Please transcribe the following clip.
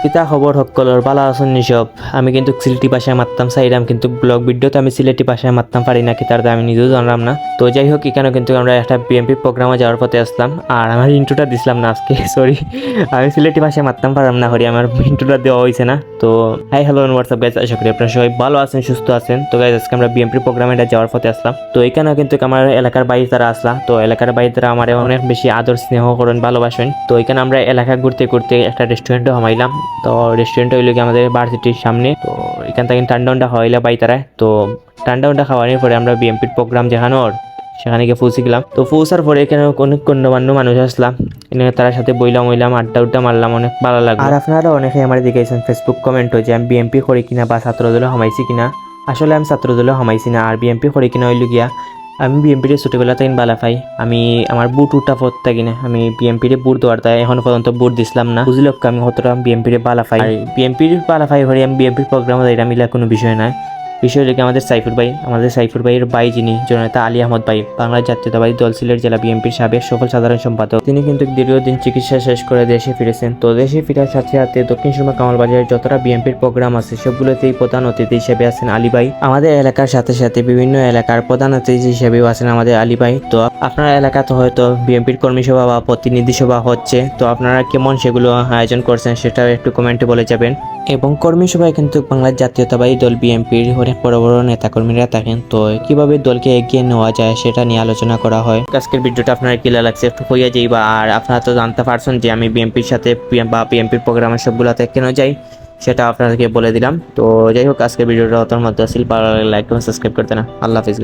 কিতা খবর সকলের ভালো আছেন নিসব। আমি কিন্তু সিলেটি ভাষায় মারতাম চাইলাম, কিন্তু ব্লগ ভিডিওতে আমি সিলেটি ভাষায় মারতাম পারি না, কিতার আমি নিজেও জানলাম না। তো যাই হোক, এখানে কিন্তু আমরা একটা বিএমপি প্রোগ্রামে যাওয়ার পথে আসলাম, আর আমার ইন্ট্রোটা দিছিলাম না আজকে, সরি। আমি সিলেটি ভাষায় মারতাম পারলাম না, হরি আমার ইন্ট্রোটা দেওয়া হয়েছে না। তো হাই হ্যালো হোয়াটসঅ্যাপ গাইজ, আশা করি আপনারা সবাই ভালো আছেন, সুস্থ আছেন। তো গাইজ আজকে আমরা বিএমপি প্রোগ্রামে যাওয়ার পথে আসলাম। তো এখানেও কিন্তু আমার এলাকার বাইরে তারা আসলা, তো এলাকার বাইরে তারা আমার অনেক বেশি আদর স্নেহ করেন, ভালোবাসেন। তো এখানে আমরা এলাকা ঘুরতে ঘুরতে একটা রেস্টুরেন্টও হামাইলাম। তো রেস্টুরেন্ট হইল কি আমাদের ভার্সিটির সামনে। তো এখান থেকে ঠান্ডা খাওয়াইলা বাইতারায়। তো ঠান্ডা খাওয়ানোর পরে আমরা বিএমপির প্রোগ্রাম যেখানে সেখানে গিয়ে পৌঁছে গেলাম। তো পৌঁছার পরে এখানে অনেক গণ্যমান্য মানুষ আসলাম, এখানে তার সাথে বইলাম আড্ডা মারলাম, অনেক ভালো লাগলো। আর আপনারা অনেকে আমার দেখাইছেন ফেসবুক কমেন্ট যে আমি বিএমপি করি কিনা বা ছাত্র দলে হামাইছি কিনা। আসলে আমি ছাত্র দলে হামাইছি না, আর বিএমপি করি কিনা হইল গিয়া আমি বিএমপির ছোটবেলা থেকে বালা পাই। আমি আমার বুট উঠা পথ থাকি না, আমি বিএমপির বুট দেওয়ার তাই এখন পর্যন্ত বুট দিছিলাম না। বুঝলো আমি কতটা বিএমপির বালা পাই। বিএমপির বালা পাই হয়ে আমি বিএমপির প্রোগ্রামে এটা মিলা কোনো বিষয় নাই। বিষয় লেগে আমাদের সাইফুর ভাইয়ের ভাই যিনি জননেতা আলী আহমদ ভাই, বাংলার জাতীয়তাবাদী দল সিলেট জেলা বিএনপির সাবেক সফল সাধারণ সম্পাদক। তিনি কিন্তু দীর্ঘদিন চিকিৎসা শেষ করে দেশে ফিরেছেন। তো দেশে ফিরার সাথে সাথে দক্ষিণ সুরমা কামালবাজারের যতটা বিএনপির প্রোগ্রাম আছে সবগুলোতেই প্রধান অতিথি হিসেবে আছেন আলী ভাই। আমাদের এলাকার সাথে সাথে বিভিন্ন এলাকার প্রধান অতিথি হিসেবেও আছেন আমাদের আলী ভাই। তো আপনার এলাকাতে হয়তো বিএনপির কর্মী সভা বা প্রতিনিধি সভা হচ্ছে, তো আপনারা কেমন সেগুলো আয়োজন করছেন সেটাও একটু কমেন্টে বলে যাবেন। এবং কর্মী সভায় কিন্তু বাংলার জাতীয়তাবাদী দল বিএনপির অনেক বড় বড় নেতাকর্মীরা থাকেন। তো কিভাবে দলকে এগিয়ে নেওয়া যায় সেটা নিয়ে আলোচনা করা হয়। আজকের ভিডিওটা আপনার কি লাগছে একটু হইয়া যাইবা। আর আপনারা তো জানতে পারছেন যে আমি বিএনপির সাথে বা বিএনপির প্রোগ্রামের সবগুলোতে কেন যাই সেটা আপনাদেরকে বলে দিলাম। তো যাই হোক, আজকের ভিডিওটা অতর মধ্যে আসলে ভালো লাগলে লাইক এবং সাবস্ক্রাইব করতে না। আল্লাহ হাফিজ।